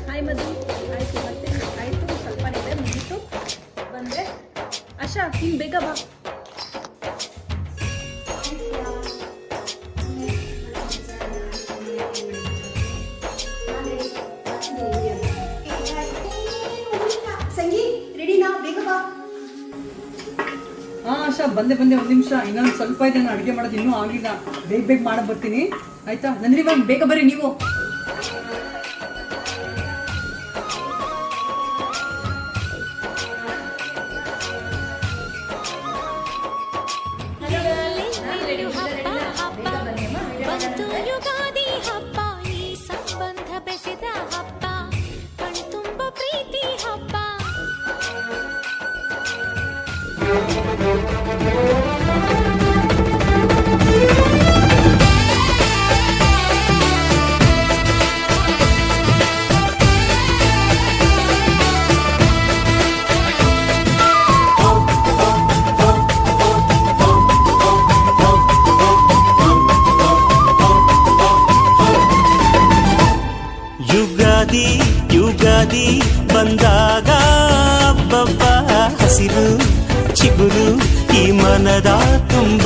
Hi ಮಧು. ಆಯ್ತು ಮತ್ತೆ ಆಯ್ತು, ಸ್ವಲ್ಪ ಇದೆ ಮುಗೀತು, ಬಂದೆ. ಆಶಾ ನೀನು ಬೇಗ ಬಾ. ಸಂಗಿ ರೆಡಿನಾ? ಬೇಗ ಬಾ. ಹಾ ಆಶಾ ಬಂದೆ ಒಂದು ನಿಮಿಷ, ಇನ್ನೊಂದು ಸ್ವಲ್ಪ ಇದೆ, ನಾನು ಅಡುಗೆ ಮಾಡೋದು ಇನ್ನೂ ಆಗಿಲ್ಲ. ಬೇಗ ಮಾಡಕ್ ಬರ್ತೀನಿ ಆಯ್ತಾ? ನಂದ್ರಿ ಮ್ಯಾಮ್ ಬೇಗ ಬರ್ರಿ ನೀವು. ಯುಗಾದಿ ಹಬ್ಬ, ಈ ಸಂಬಂಧ ಬೆಸೆದ ಹಬ್ಬ, ಕಣ್ತುಂಬ ಪ್ರೀತಿ ಹಬ್ಬ. ಯುಗಾದಿ ಬಂದಾಗ ಹಬ್ಬಬ್ಬ ಹಸಿರು ಚಿಗುರು ಈ ಮನದ ತುಂಬ